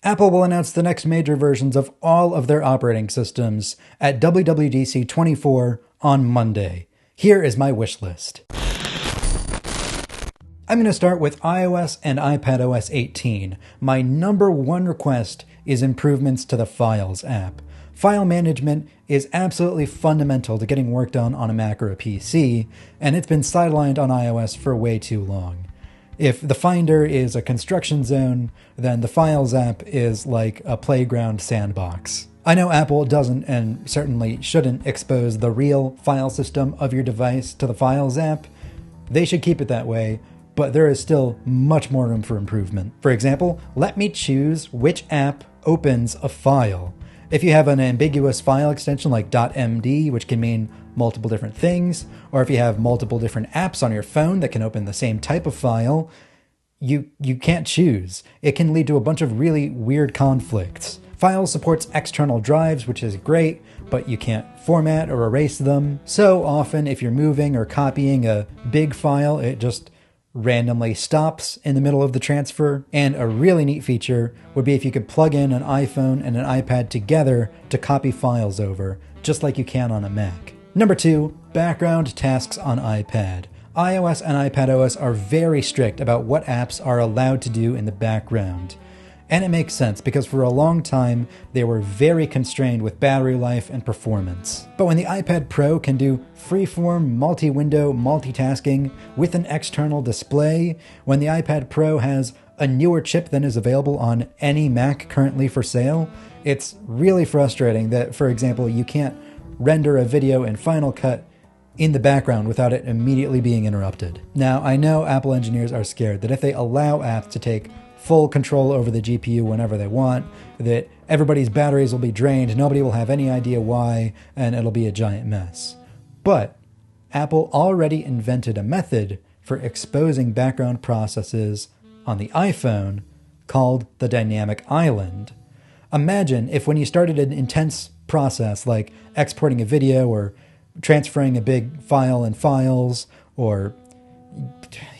Apple will announce the next major versions of all of their operating systems at WWDC 24 on Monday. Here is my wish list. I'm going to start with iOS and iPadOS 18. My number one request is improvements to the Files app. File management is absolutely fundamental to getting work done on a Mac or a PC, and it's been sidelined on iOS for way too long. If the Finder is a construction zone, then the Files app is like a playground sandbox. I know Apple doesn't and certainly shouldn't expose the real file system of your device to the Files app. They should keep it that way, but there is still much more room for improvement. For example, let me choose which app opens a file. If you have an ambiguous file extension like .md, which can mean multiple different things, or if you have multiple different apps on your phone that can open the same type of file, you can't choose. It can lead to a bunch of really weird conflicts. Files supports external drives, which is great, but you can't format or erase them. So often, if you're moving or copying a big file, it just randomly stops in the middle of the transfer. And a really neat feature would be if you could plug in an iPhone and an iPad together to copy files over, just like you can on a Mac. Number 2, background tasks on iPad. iOS and iPadOS are very strict about what apps are allowed to do in the background. And it makes sense because for a long time, they were very constrained with battery life and performance. But when the iPad Pro can do freeform, multi-window multitasking with an external display, when the iPad Pro has a newer chip than is available on any Mac currently for sale, it's really frustrating that, for example, you can't render a video in Final Cut in the background without it immediately being interrupted. Now, I know Apple engineers are scared that if they allow apps to take full control over the GPU whenever they want, that everybody's batteries will be drained, nobody will have any idea why, and it'll be a giant mess. But Apple already invented a method for exposing background processes on the iPhone called the dynamic island. Imagine if when you started an intense process like exporting a video or transferring a big file in Files or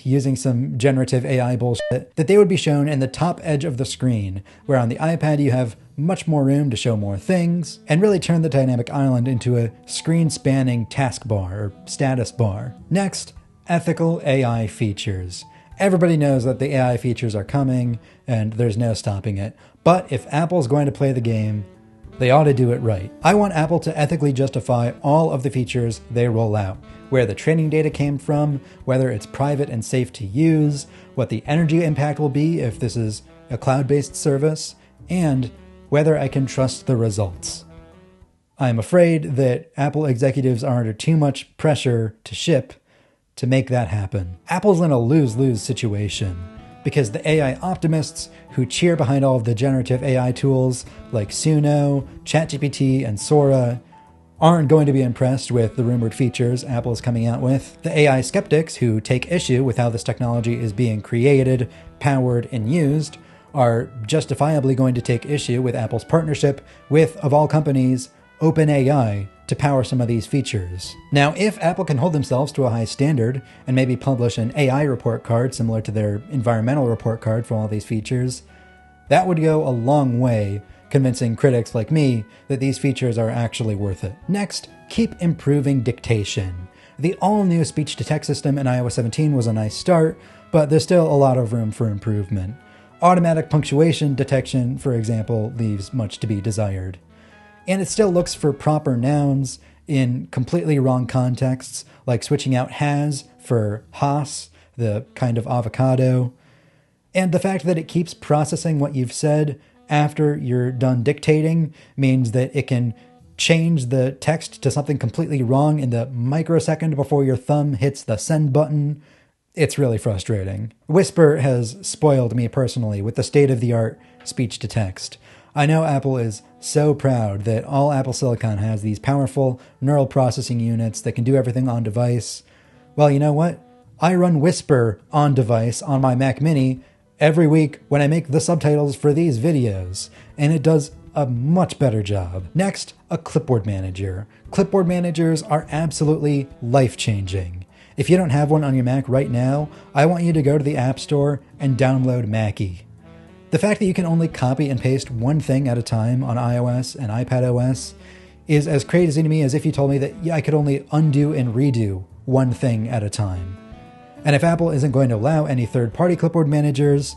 using some generative AI bullshit, that they would be shown in the top edge of the screen, where on the iPad you have much more room to show more things, and really turn the dynamic island into a screen-spanning taskbar or status bar. Next, ethical AI features. Everybody knows that the AI features are coming, and there's no stopping it. But if Apple's going to play the game, they ought to do it right. I want Apple to ethically justify all of the features they roll out, where the training data came from, whether it's private and safe to use, what the energy impact will be if this is a cloud-based service, and whether I can trust the results. I'm afraid that Apple executives are under too much pressure to ship to make that happen. Apple's in a lose-lose situation, because the AI optimists who cheer behind all of the generative AI tools like Suno, ChatGPT, and Sora aren't going to be impressed with the rumored features Apple is coming out with. The AI skeptics who take issue with how this technology is being created, powered, and used are justifiably going to take issue with Apple's partnership with, of all companies, OpenAI to power some of these features. Now, if Apple can hold themselves to a high standard and maybe publish an AI report card similar to their environmental report card for all these features, that would go a long way convincing critics like me that these features are actually worth it. Next, keep improving dictation. The all-new speech-to-text system in iOS 17 was a nice start, but there's still a lot of room for improvement. Automatic punctuation detection, for example, leaves much to be desired. And it still looks for proper nouns in completely wrong contexts, like switching out has for has, the kind of avocado. And the fact that it keeps processing what you've said after you're done dictating means that it can change the text to something completely wrong in the microsecond before your thumb hits the send button. It's really frustrating. Whisper has spoiled me personally with the state-of-the-art speech-to-text. I know Apple is so proud that all Apple Silicon has these powerful neural processing units that can do everything on device. Well, you know what? I run Whisper on device on my Mac Mini every week when I make the subtitles for these videos, and it does a much better job. Next, a clipboard manager. Clipboard managers are absolutely life-changing. If you don't have one on your Mac right now, I want you to go to the App Store and download Mackie. The fact that you can only copy and paste one thing at a time on iOS and iPadOS is as crazy to me as if you told me that I could only undo and redo one thing at a time. And if Apple isn't going to allow any third-party clipboard managers,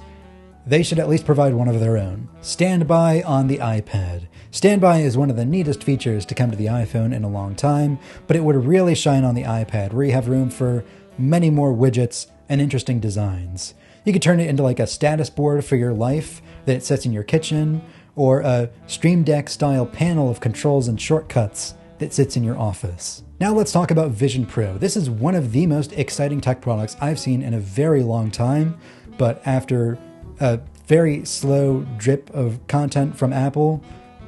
they should at least provide one of their own. Standby on the iPad. Standby is one of the neatest features to come to the iPhone in a long time, but it would really shine on the iPad, where you have room for many more widgets and interesting designs. You could turn it into like a status board for your life that sits in your kitchen, or a Stream Deck style panel of controls and shortcuts that sits in your office. Now let's talk about Vision Pro. This is one of the most exciting tech products I've seen in a very long time, but after a very slow drip of content from Apple,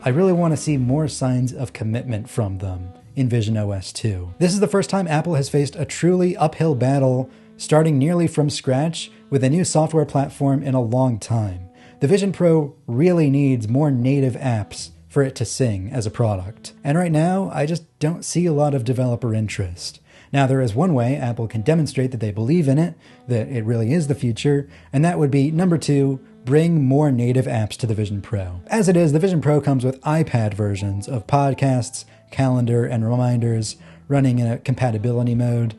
I really want to see more signs of commitment from them in Vision OS 2. This is the first time Apple has faced a truly uphill battle starting nearly from scratch with a new software platform in a long time. The Vision Pro really needs more native apps for it to sing as a product. And right now, I just don't see a lot of developer interest. Now, there is one way Apple can demonstrate that they believe in it, that it really is the future, and that would be, number 2, bring more native apps to the Vision Pro. As it is, the Vision Pro comes with iPad versions of podcasts, calendar, and reminders running in a compatibility mode,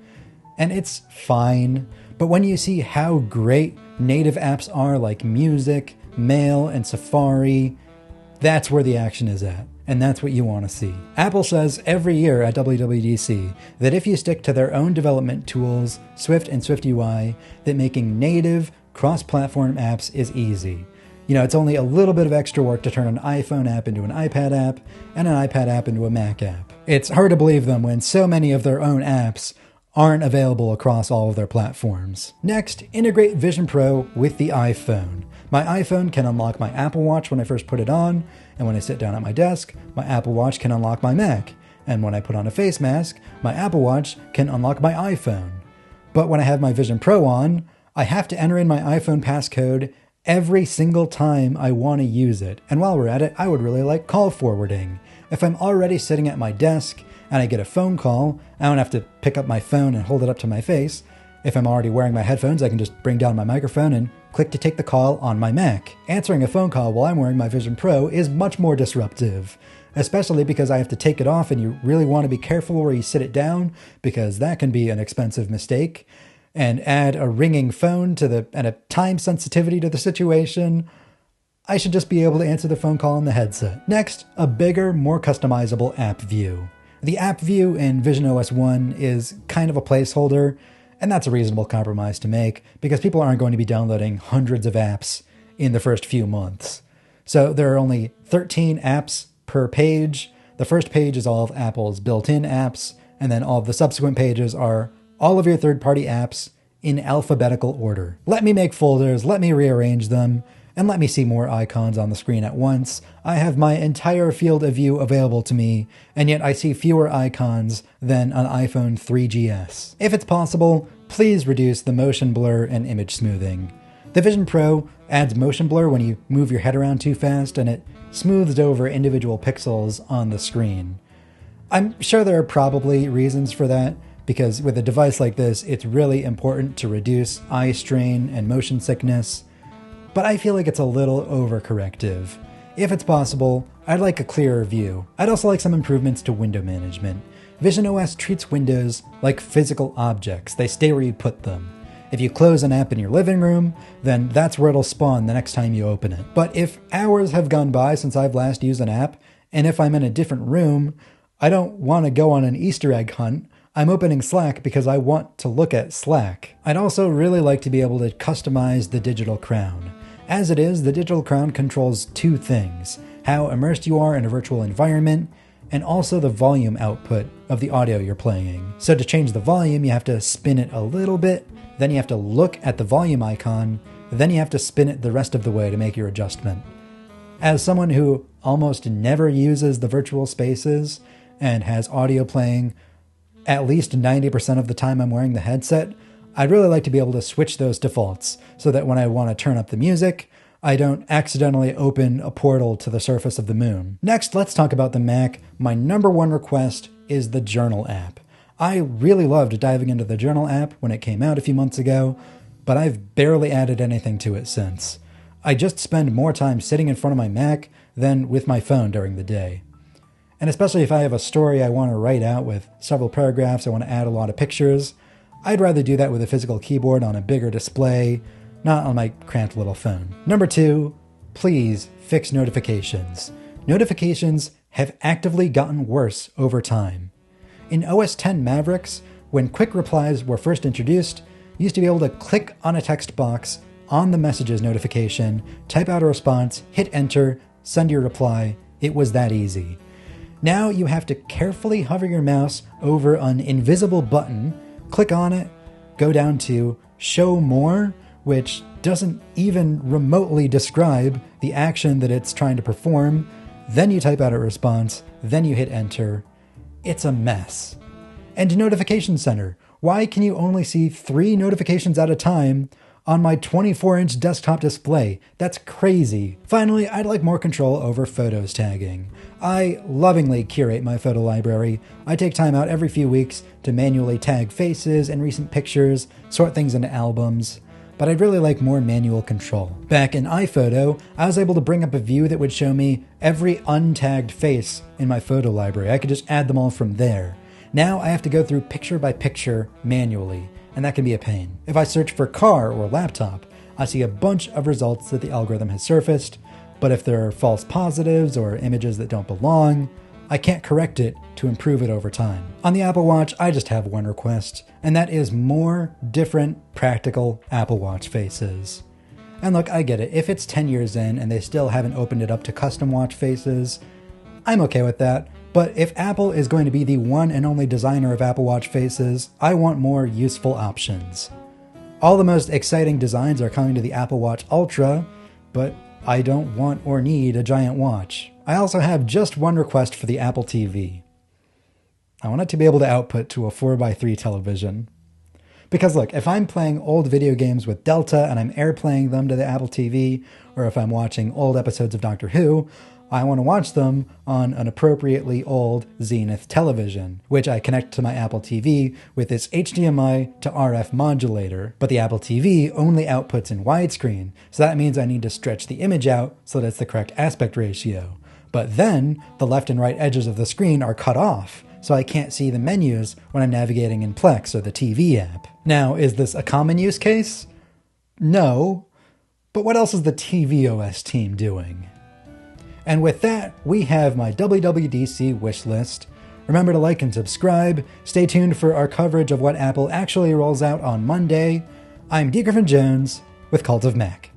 and it's fine. But when you see how great native apps are like Music, Mail, and Safari, that's where the action is at, and that's what you want to see. Apple says every year at WWDC that if you stick to their own development tools, Swift and SwiftUI, that making native cross-platform apps is easy. You know, it's only a little bit of extra work to turn an iPhone app into an iPad app, and an iPad app into a Mac app. It's hard to believe them when so many of their own apps aren't available across all of their platforms. Next, integrate Vision Pro with the iPhone. My iPhone can unlock my Apple Watch when I first put it on, and when I sit down at my desk, my Apple Watch can unlock my Mac. And when I put on a face mask, my Apple Watch can unlock my iPhone. But when I have my Vision Pro on, I have to enter in my iPhone passcode every single time I want to use it. And while we're at it, I would really like call forwarding. If I'm already sitting at my desk and I get a phone call, I don't have to pick up my phone and hold it up to my face. If I'm already wearing my headphones, I can just bring down my microphone and click to take the call on my Mac. Answering a phone call while I'm wearing my Vision Pro is much more disruptive, especially because I have to take it off, and you really want to be careful where you sit it down, because that can be an expensive mistake. And add a ringing phone and a time sensitivity to the situation. I should just be able to answer the phone call on the headset. Next, a bigger, more customizable app view. The app view in Vision OS 1 is kind of a placeholder, and that's a reasonable compromise to make because people aren't going to be downloading hundreds of apps in the first few months. So there are only 13 apps per page. The first page is all of Apple's built-in apps, and then all of the subsequent pages are all of your third-party apps in alphabetical order. Let me make folders, let me rearrange them, and let me see more icons on the screen at once. I have my entire field of view available to me, and yet I see fewer icons than an iPhone 3GS. If it's possible, please reduce the motion blur and image smoothing. The Vision Pro adds motion blur when you move your head around too fast, and it smooths over individual pixels on the screen. I'm sure there are probably reasons for that, because with a device like this, it's really important to reduce eye strain and motion sickness, but I feel like it's a little overcorrective. If it's possible, I'd like a clearer view. I'd also like some improvements to window management. Vision OS treats windows like physical objects. They stay where you put them. If you close an app in your living room, then that's where it'll spawn the next time you open it. But if hours have gone by since I've last used an app, and if I'm in a different room, I don't want to go on an Easter egg hunt. I'm opening Slack because I want to look at Slack. I'd also really like to be able to customize the digital crown. As it is, the digital crown controls two things: how immersed you are in a virtual environment, and also the volume output of the audio you're playing. So to change the volume, you have to spin it a little bit, then you have to look at the volume icon, then you have to spin it the rest of the way to make your adjustment. As someone who almost never uses the virtual spaces and has audio playing at least 90% of the time I'm wearing the headset, I'd really like to be able to switch those defaults so that when I want to turn up the music, I don't accidentally open a portal to the surface of the moon. Next, let's talk about the Mac. My number one request is the Journal app. I really loved diving into the Journal app when it came out a few months ago, but I've barely added anything to it since. I just spend more time sitting in front of my Mac than with my phone during the day. And especially if I have a story I want to write out with several paragraphs, I want to add a lot of pictures, I'd rather do that with a physical keyboard on a bigger display, not on my cramped little phone. Number 2, please fix notifications. Notifications have actively gotten worse over time. In OS X Mavericks, when quick replies were first introduced, you used to be able to click on a text box on the messages notification, type out a response, hit enter, send your reply. It was that easy. Now you have to carefully hover your mouse over an invisible button, click on it, go down to Show More, which doesn't even remotely describe the action that it's trying to perform. Then you type out a response, then you hit enter. It's a mess. And Notification Center. Why can you only see 3 notifications at a time on my 24-inch desktop display? That's crazy. Finally, I'd like more control over photos tagging. I lovingly curate my photo library. I take time out every few weeks to manually tag faces and recent pictures, sort things into albums, but I'd really like more manual control. Back in iPhoto, I was able to bring up a view that would show me every untagged face in my photo library. I could just add them all from there. Now I have to go through picture by picture manually, and that can be a pain. If I search for car or laptop, I see a bunch of results that the algorithm has surfaced, but if there are false positives or images that don't belong, I can't correct it to improve it over time. On the Apple Watch, I just have one request, and that is more different, practical Apple Watch faces. And look, I get it. If it's 10 years in and they still haven't opened it up to custom watch faces, I'm okay with that. But if Apple is going to be the one and only designer of Apple Watch faces, I want more useful options. All the most exciting designs are coming to the Apple Watch Ultra, but I don't want or need a giant watch. I also have just one request for the Apple TV. I want it to be able to output to a 4x3 television. Because look, if I'm playing old video games with Delta and I'm airplaying them to the Apple TV, or if I'm watching old episodes of Doctor Who, I want to watch them on an appropriately old Zenith television, which I connect to my Apple TV with its HDMI to RF modulator. But the Apple TV only outputs in widescreen, so that means I need to stretch the image out so that it's the correct aspect ratio. But then the left and right edges of the screen are cut off, so I can't see the menus when I'm navigating in Plex or the TV app. Now, is this a common use case? No, but what else is the tvOS team doing? And with that, we have my WWDC wish list. Remember to like and subscribe. Stay tuned for our coverage of what Apple actually rolls out on Monday. I'm Griffin Jones with Cult of Mac.